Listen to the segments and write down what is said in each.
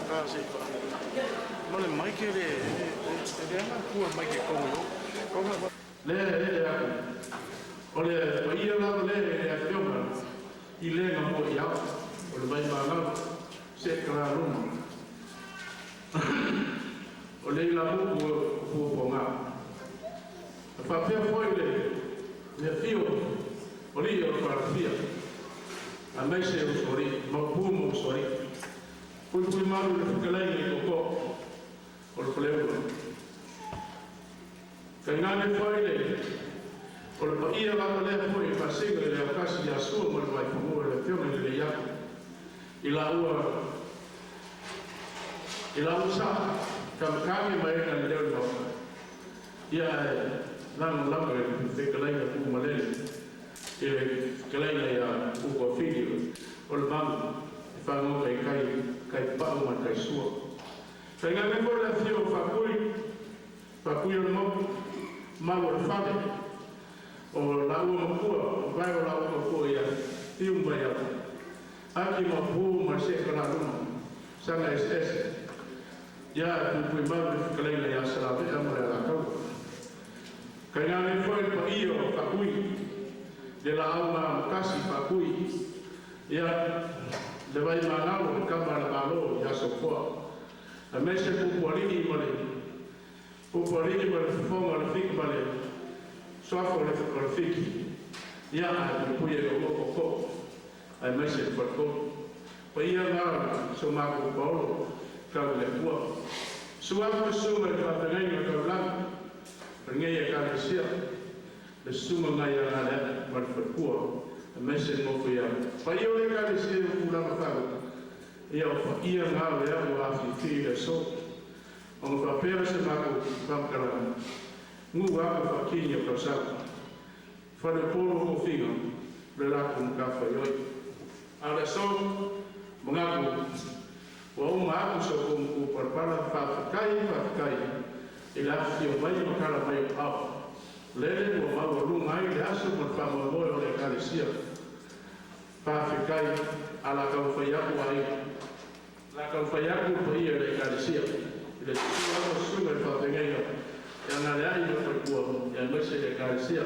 kasi mole mai ke le ana ku mai ke ko le ole ia la le e fiona I le na mo ia o le vai mana se kala luma o le la mo ko nga fa pe foi le fio o le o fa fia a mai se o sori mo pu mo sori pu malu le kala ni ko o le problema Kangane foi le o le paia la le foi fa singa le kasi ya su mo vai mo le fiona le ia ila usa kami mai na le no ia lang le kala ni ku malele ele kala ni ya ku ko filho o le bang fa mo kai pa mo kai su Kangane foi le fio fa kui o mo mau le fale o la ua makua vai o la ua makua ia tiu mai atu aki mapu ma se kala luma sanga esese ia tupui mau le whakaleina ia salawe amare ala kau kai ngā me whai pa iyo whakui le la au ngā makasi whakui ia le vai manalo kamara malo ia sokoa a mese pupualini male pupualini male whonga le whiki male soafo le whakarawhiki ia a puia o loko ai mai se whakako pa ia ngā so mako paolo kau le kua suafu suma e whatangai ngā kau lang ringai e kāne sia le suma ngai a ngā lea mara whakua ai mai se mofu ia pa ia o le kāne sia o kulama kau ia o ia ngā lea o afi tiri le so o ngā whapera se mako whakarama ngu ako whakini o kausau. Whare polo o whinga, le rako mga whaioi. A le so, mga ako, wa o mga ako sa kong kuparpara whakakai, i le afi o mai makara mai o au. Lele o maua rungai le aso ma whamoe o le kalesia. Whakakai, a la kau whaiaku ai. La kau whaiaku pa ia le kalesia. I le tuku ako sunga i whapengai yang ada ai no perkua yang mesti dekarsia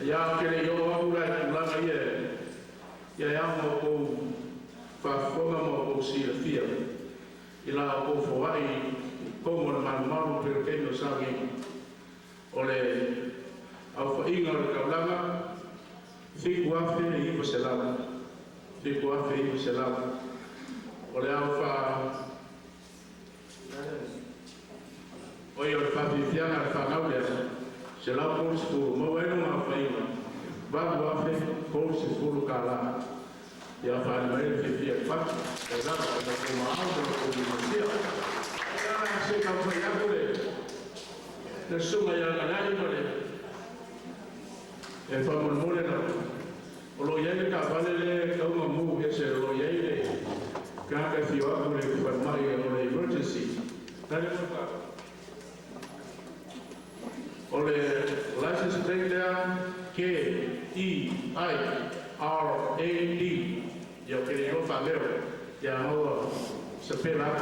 ya kele yo ora la ia ya mo fa forma mo ko si fia ila ko foi como na mano pero que no sabe ole au fa inga ka lama fiku afe i ko selama Fico a feio se lá, olha alfa, olha o fabiano a família, se lá por escuro, mas é uma feima, vai o afe por se for cala, e a família que via quatro, é lá para uma alta ou dia, ela se campanha por ele, na suma já ganhar por ele, é para o mundo não. O lo iai ka vale le kaunga mu e se lo iai le ka whio aku le wharmai o le emergency tare maka o le license plate lea K-E-I-R-A-D ia kere o whamero ia maua se pera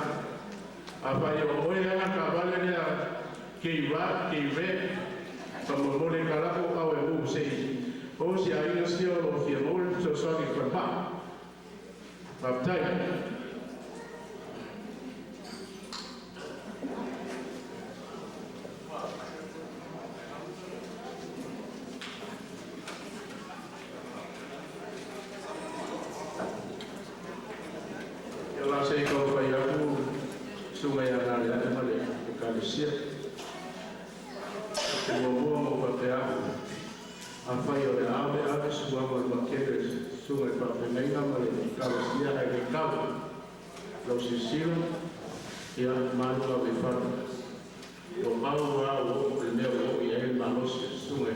a whai o oe ana ka vale lea kei-ra, kei-re whamorore ka rako au e mu sei o si ainda se o fiamor so só que formar baptai ela sei que o pai aku sungai yang ada male kalesia o mo papel a fai o le ave sua ma makere sua pa penga ma le kalesia ai le kau lo sisilo ia manu a me fa o mau a o primeiro o ia el manos sua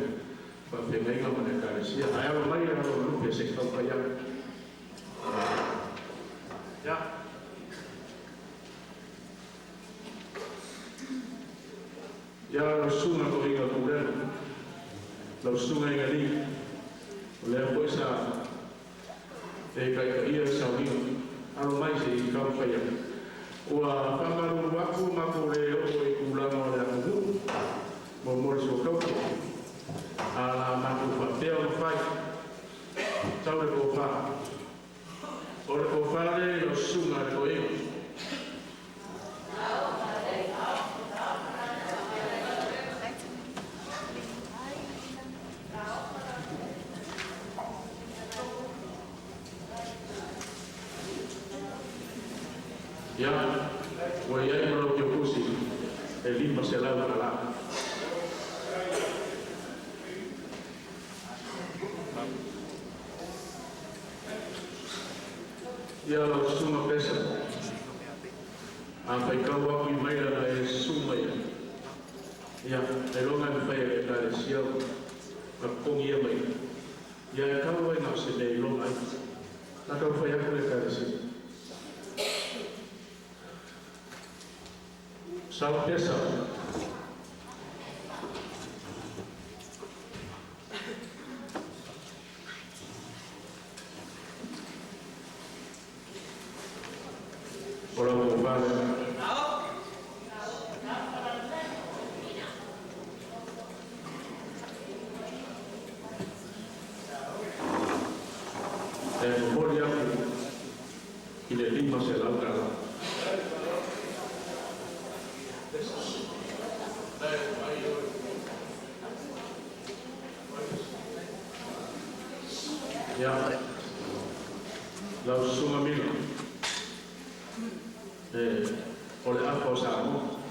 pa penga ma le kalesia ai o mai a o lupe se kau pa ya ya lo suma ko inga kureno lo sunga inga li le poisa e kai ka ia sa wi alo mai se ka fa ya ua pamaru aku mako le o e kula mo le aku mo so ka ala mako fa teo fai tau le ko fa o le ko fa le o sunga ko e ya, voy a ir a lo que puse, el limbo se lava la lava. Ya lo suma pesa, apa kau aku mai la es suma ya, ya, el hombre me falla que tal es yo, con ya mai, ya kau vai no se le lo mai, la kau falla que le tal es Sal pesa. Hola, compadre. Memoria y le dimos el altar. Ya, la suma mino, oleh apa sahamu,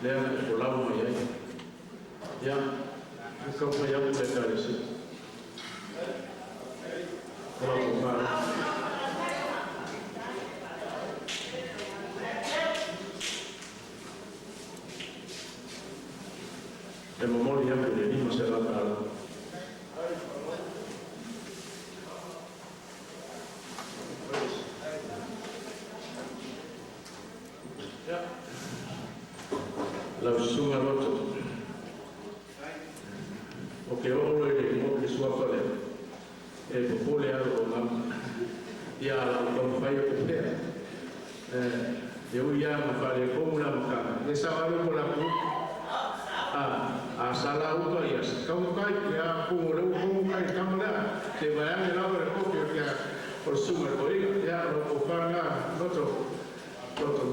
lihat pulau maya, ya, kau maya pun dekat di sini, pulau kemana? Memoria yang jadi masalah. La suma roto o che oro e mo che sua fare e popole algo ma ya lo fai o te eu ia ma fare como la muca e sábado con la pu a sala uto ia como kai ya como le como kai cámara que vaya a la hora copio que por suma coiga ya lo fanga roto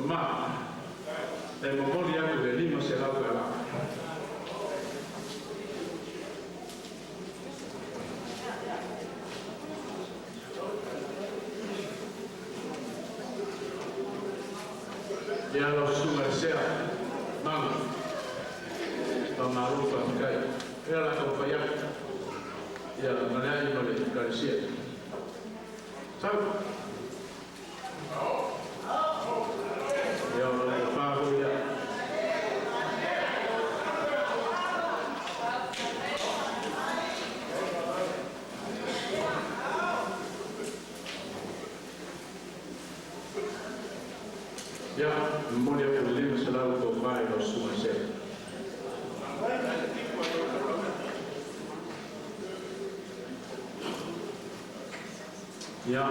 ma el memoria que venimos se la otra ya los sumerseos vamos malu pakai ya la compañía ya la manera de no le carecía ¿sabes? Ya, memoria que le se la con varios sumerseos. Ya,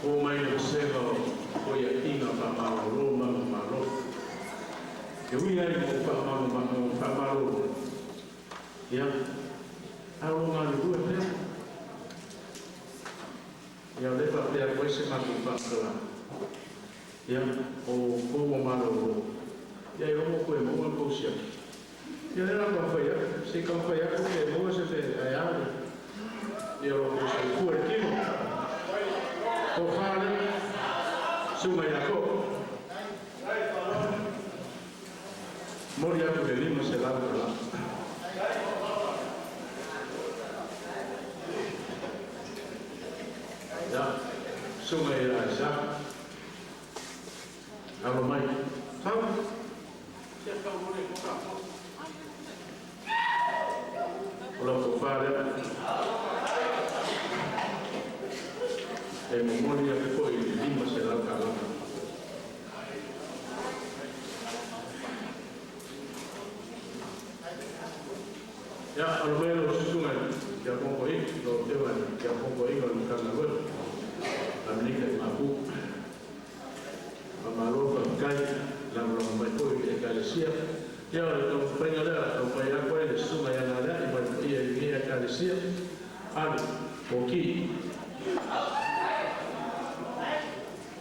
o mai no selo o ia tinga pa Roma malo. Eu ia ir pa malo. Ya, a Roma de due te. Ya le fa per questo ma non fa ya o como malo ya yo mo pues mo ko sia ya era con fe si con fe ya que mo se te allá yo lo se fue el tiempo o fale suma ya ko moria que venimos el alma ya suma ya ya Allo mai, sabe? Se acabou de comprar. Olha fare. E memoria che poi il limbo se la cala. Ya, almeno lo strumento, che ha un po' tewa kia poko inga lukanga lue. Amnika mapu. Amalofa kai lamro mai poi e kalesia. Ia o tau whaingara au pai a koe le suma ia ngā rea i mai ia i ngea kalesia. Ani, o ki.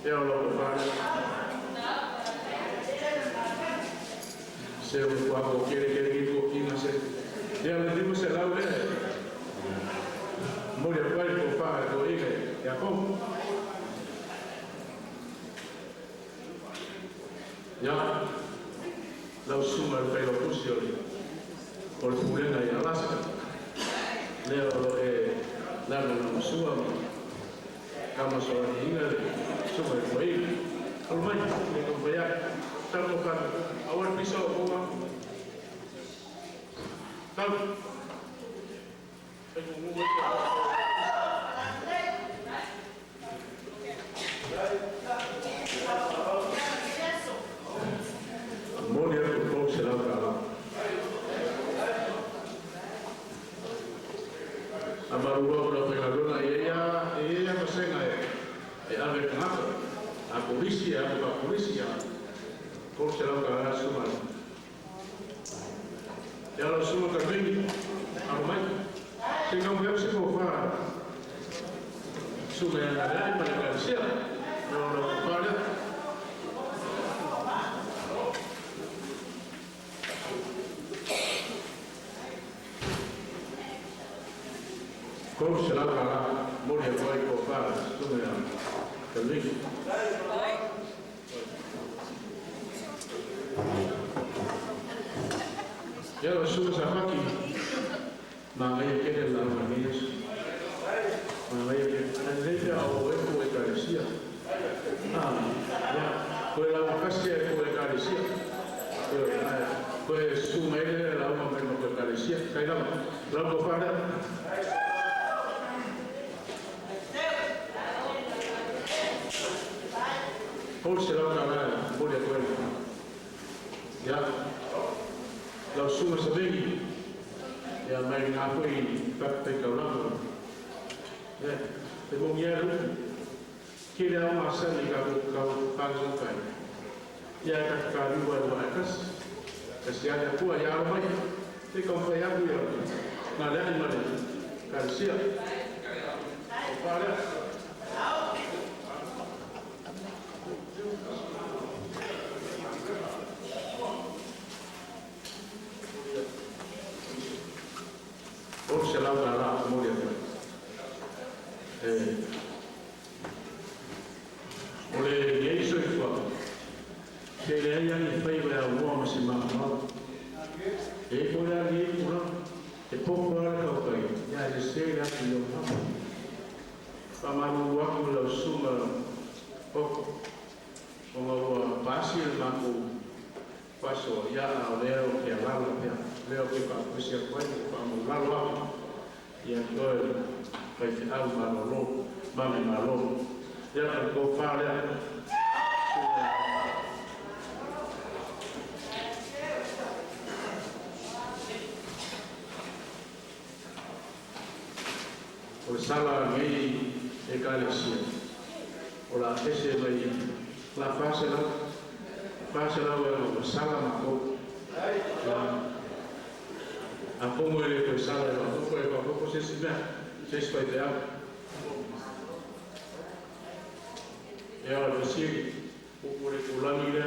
Ia o loko whare. Se o whako kere kiko inga se. Ia le rimo se lau ea. Mori a koe ko whare ko ike. Ia komu. Ia. Lau suma le whailo kusi o le fulenga i Alaska. Leo e lana na sua kama soa ni inga le suma e koe. Alu mai, me kompaya. Tanto ka awal pisa o koa. Tau. Tengo un momento. Monia ko se la kala. Amaru ko pe kalona ella pasenga e ave kanato. A polícia ko se la kala suma. Ya lo suma ka vem. Armai. Se não vem se for fa. Suma na para Garcia. No para. Como se lava lá, morre vai copar, tudo é, também. Já o sumo sapaki, mamãe quer lá manias, mamãe quer, nem ao eco e carecia. Já, foi lá uma castia e carecia. Foi suma ele lá uma mesma que carecia, cai lá, lá copar. Kau será cara boleh koe. Ya, lau suma sebengi. Ya mai ngapui pakai kau lalu. Ya, tebong ya lu. Kira masa ni kau pangso kai. Ya kakak dua akas. Kesian aku ya mai. Tekau saya aku ya. Nada ni mana. Karsia. Pada. Se la dará como le ole yeso ifwa ke le ya ni fai ba wo ma si ma ma e ko ya ni una e poco la ka kai ya de se ya ni yo ma pa ma ru wa ko lo suma poco como wa pasi el ma ko paso ya a leo que la leo que pa pues ya fue cuando la lo y entonces pues al malo mami malo ya ko fa le o sala nei e galaxia o la ese mai la fase la o sala ma ko a como ele pensava, não foi para você se ver, se vai ter. Eu disse, o currículo mira,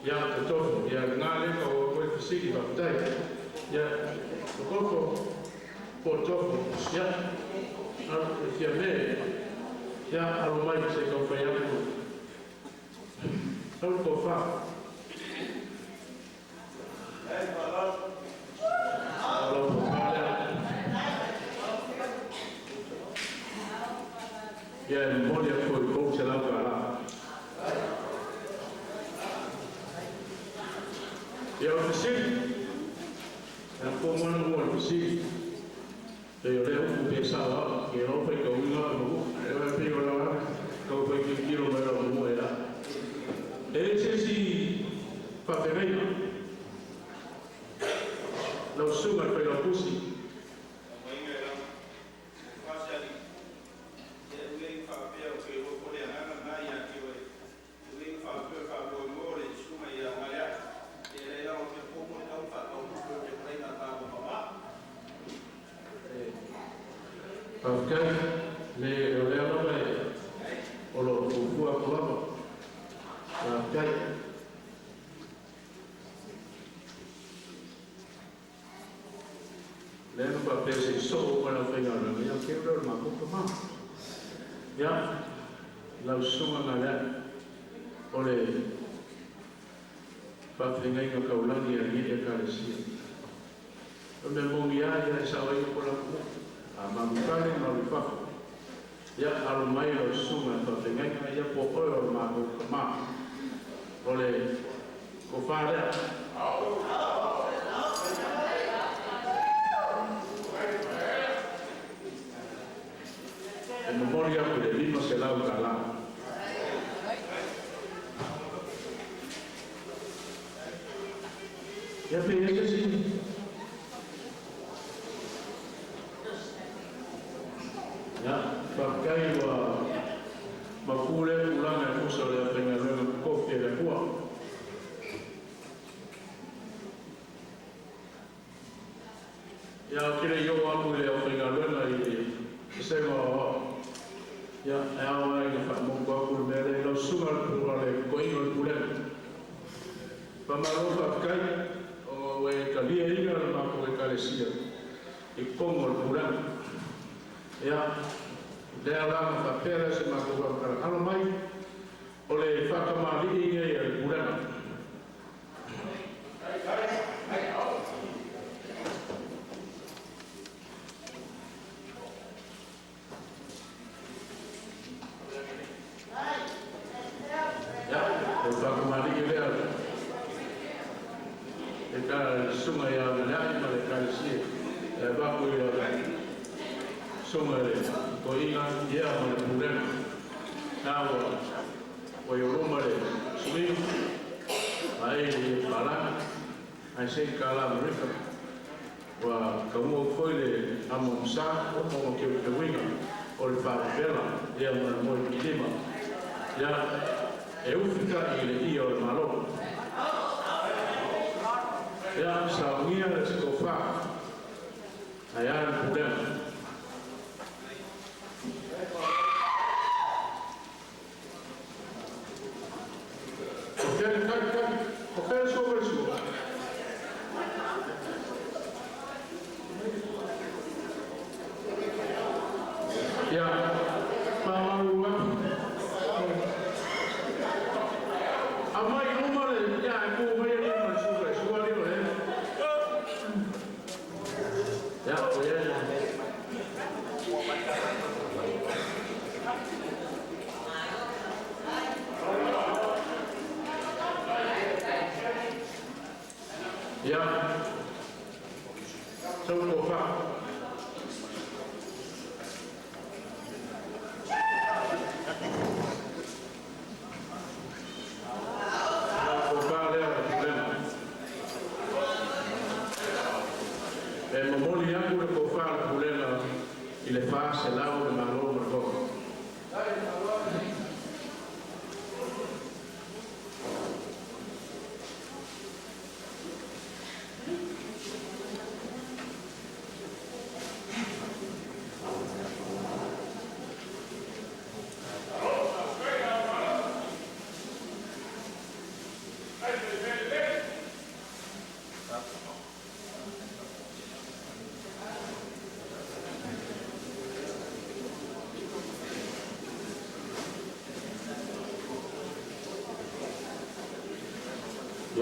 já te toco, já nada que o coeficiente vai ter, já o corpo por toco, já a fiamé, já a romai se acompanha com o cofá. Ya moja foi como se lá para eu ofereci como não ofereci eu levo pensava que não foi com uma eu pego lá com foi que quilo mais não era ele se papelei não suma pelo curso Pakai le oleo mai o lo kufua kulapa. Pakai le no papel se so para pegar no ya quiero ma ko ma. Ya la usuma ngala ole pa fengai no kaulani ya ni ka resi. Me mongia ya sa wai ko la ku. Mamukale na ulifafu ya alumai lo sunga to tengai ya po oyo ma ko kama ole ko fare en memoria que le vimos el auto ya pe sí ya pakai wa makule ulang aku sudah dengan kopi dan kuah ya kira yo aku le dengan lagi saya ya awal yang pak mungko aku mere lo sumal purale koinol pulen pamaro pakai o we kali ini kalau aku kalesia ikongol pulen ya dalam papel semaku kalau mai oleh fakamali ini ya bulan ya fakamali ini ya kita sungai yang lain mereka sih baku ya Somale, koina ia mana bulan, nawa, koyoromale, sumi, ai balang, ai sekala mereka, wa kamu koile amonsa, kamu kewinga, oleh parabela, ia mana mau kilima, ya, eufika ile ia oleh malo, ya saungia sekofa, ayah bulan. Oke, semua. Ya, mama amai rumah ya aku bayar rumah suka itu ya boleh ya semua pak memori yangu ilipofaa kulela ile fase lao na maroho madogo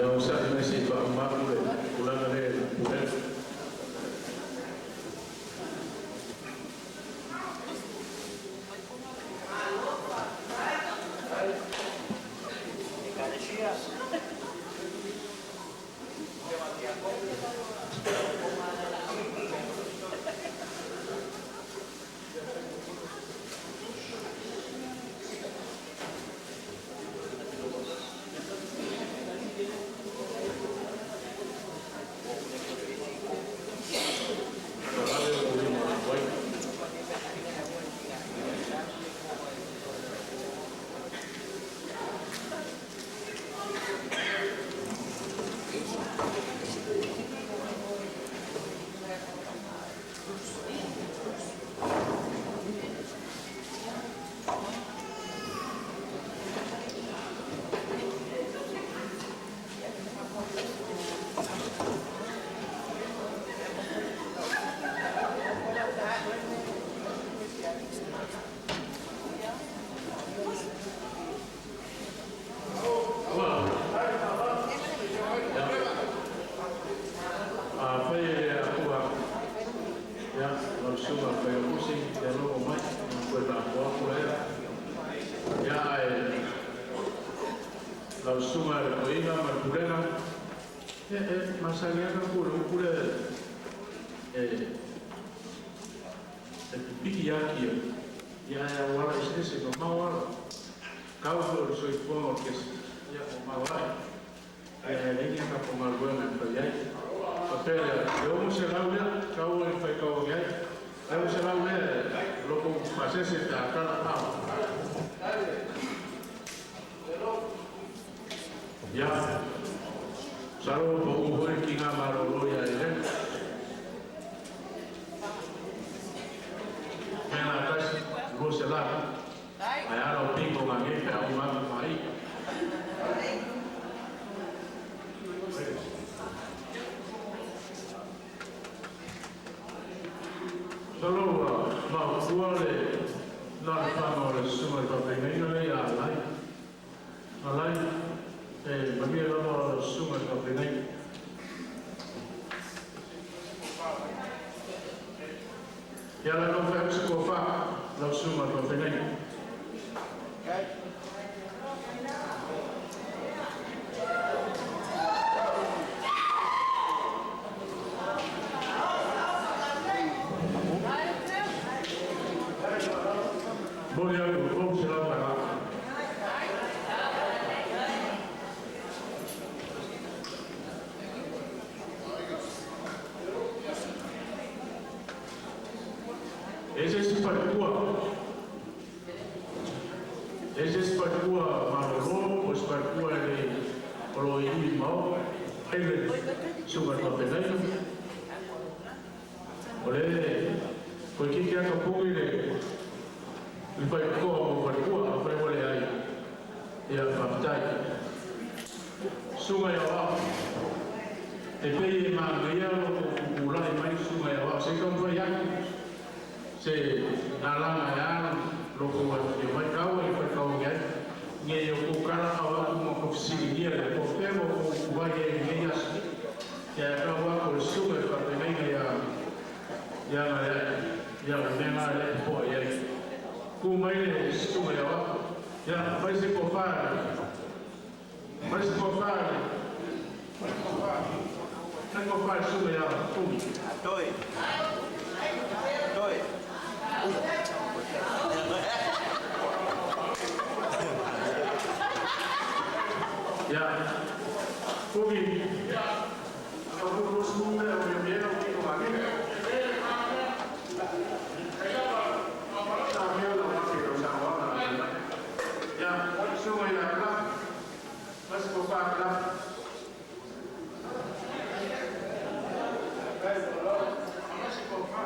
yang usah masih Pak Umar pulang dari pulang suma le koinga ma kurena masanya ka kure piki yaki ya wala istese no mawala kau so ipomo que ya o mawai lenya ka ko malbuena pa yai papel yo mo se laula kau e fai kau yai eu se laula loco pasese ta kala pa ya salo po uhuri kinga marolo ya ile mena kasi gosela aya lo pingo mangi pe au ma mai salo ma fuole na fama le suma pa venga ya lai mamia lama suma ka venai ya la no fa se ko fa la suma ka venai Boleh aku silakan. Esse parcua marrom, os parcua de oloí mau, ele suba na pedra. Olhe, porque que a pouco ele vai com parcua, vai olhar aí. E a fatai. Suba ya. Depois magia o lá mais suba ya. Se não vai aí. Se nalanga ya loko wa yo mai kau e fa kau ya nge yo ko kala awa mo ko sigia le ko temo ko wa ye nge ya ya ka wa ko suga ka pe nge ya me ma le po ya ku mai le suga ya wa ya vai se ko fa suga ya ku doi ya, Kobe, aku terus mula yang dia nak pergi ke mana? Saya nak pergi ke sana. Ya, semua yang kelak, masih buka kelak. Masih buka.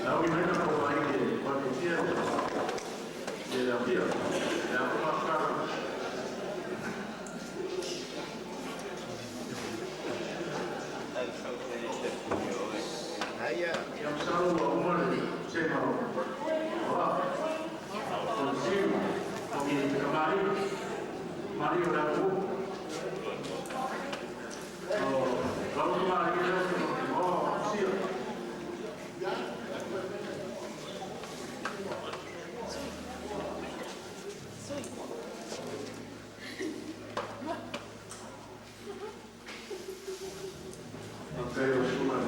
Now we make up our mind what we feel. dia. Ya kumakan. Yang selalu umur saya mau. Wah, konsum kami kemarin, mari orang tu. Kalau kemarin kita siap. Pero semua,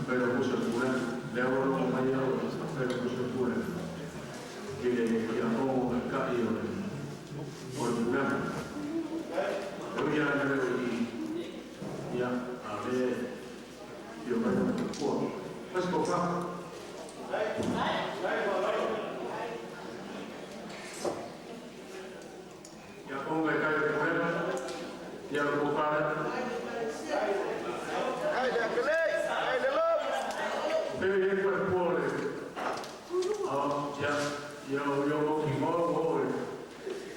pero pusat bulan, lewat rumah yang, pero pusat bulan, jadi yang mau mereka ini, bulan, itu yang ada di, yang ada, yang banyak kuat, pas buka, yang mau mereka bulan, yang buka. Very good quality. Ya, yo kimoro,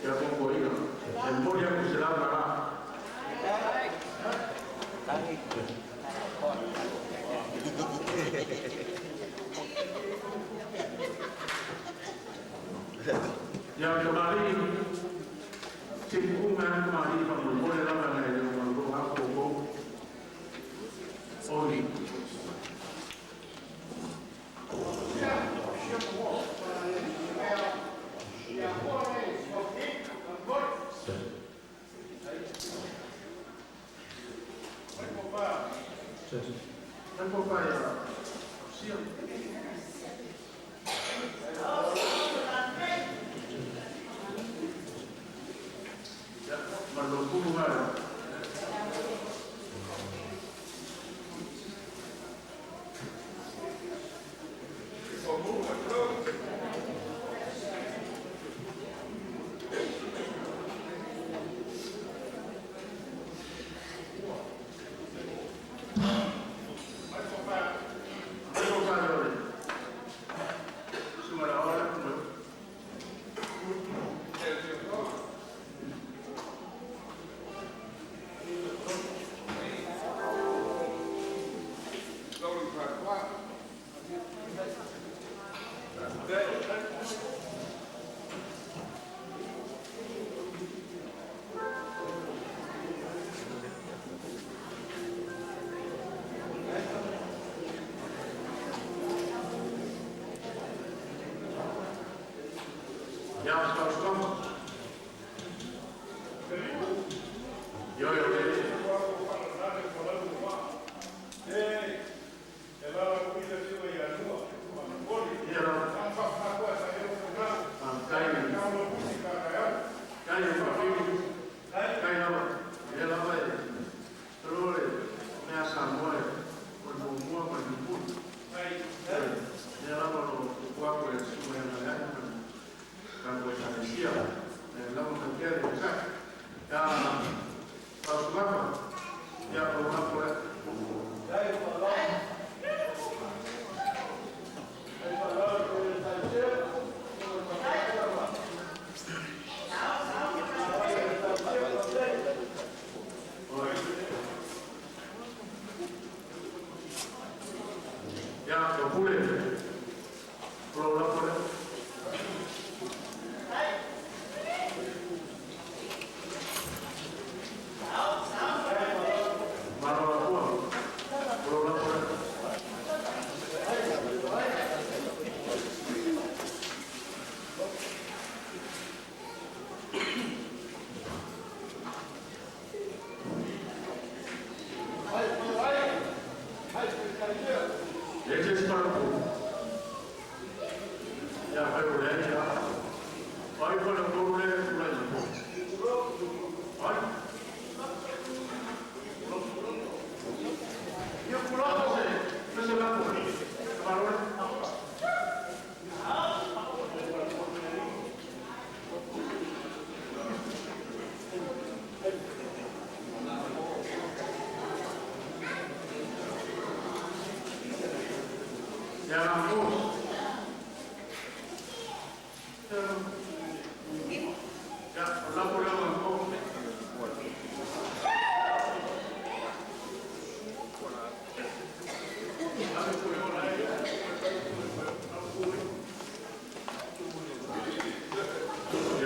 ya pongo hilo. El pollo que se la para. Ya kemarin, cikungan kemarin kalau boleh lama lagi kalau aku oli.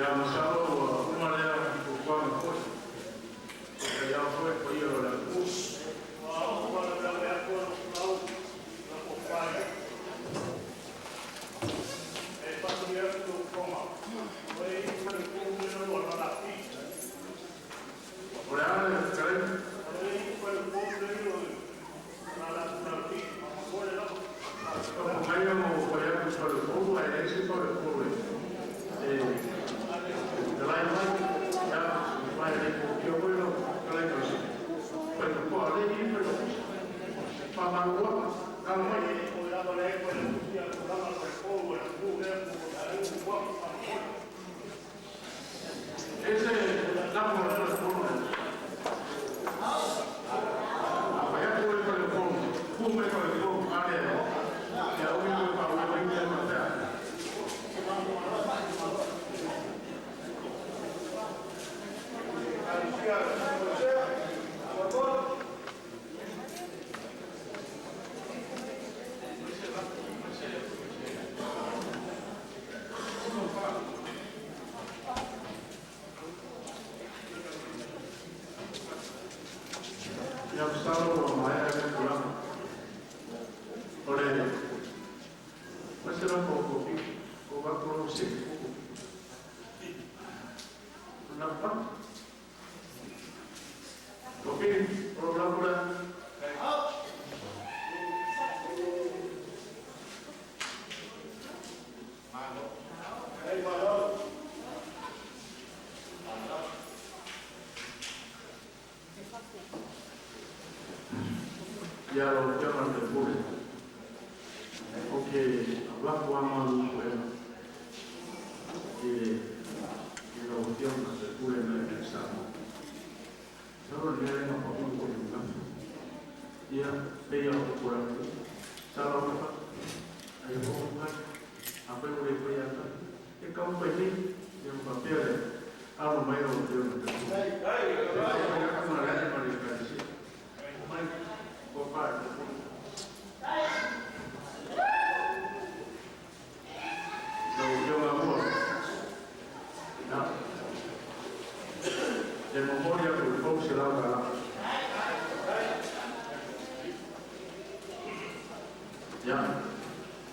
ya masalo uma lea kwa mkoa ya kwa hiyo la ya lo llaman del público. Porque hablamos a y la opción del público en el examen. Solo le dieron a un poco de un caso. Ya veía por aquí. Salo apa? Ayo bukan apa yang boleh kelihatan. Kamu pergi yang papel. Kalau main orang tu. Saya akan melihat mereka di sini. De memoria por el foco se la ya,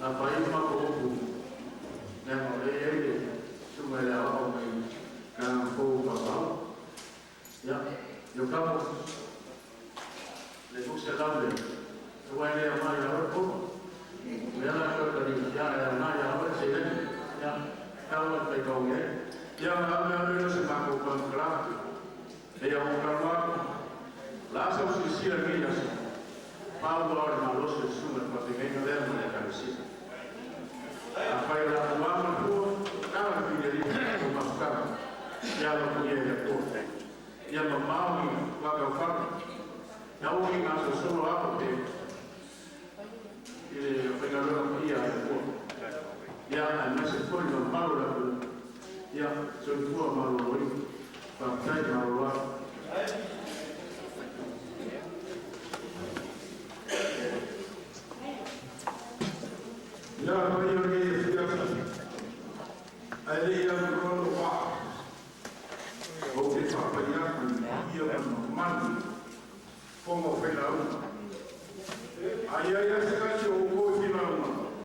apa yang mahu aku, dan oleh ini semua orang yang kan fokus pasal, ya, juga le puse el hambre, se va a ir a Maya a ver cómo. Me da la suerte de ya a Maya a ver si ven, ya, estaba el pecado bien. Ya a ver se me ha ocupado claro. Ella va a buscar las oficinas mías. Pablo ahora malos se suma para que venga de la cabecita. A para la cubana, cada fidelidad con más cara. Ya lo podía ir a corte. Ya mamá va a causar. Ya voy a hacer solo algo que venga luego aquí a ya además se fue normal ya soy tu amado hoy para traer malo ya voy a ir a ahí ya no lo va o que para allá ya normal como fue la una. Ahí hay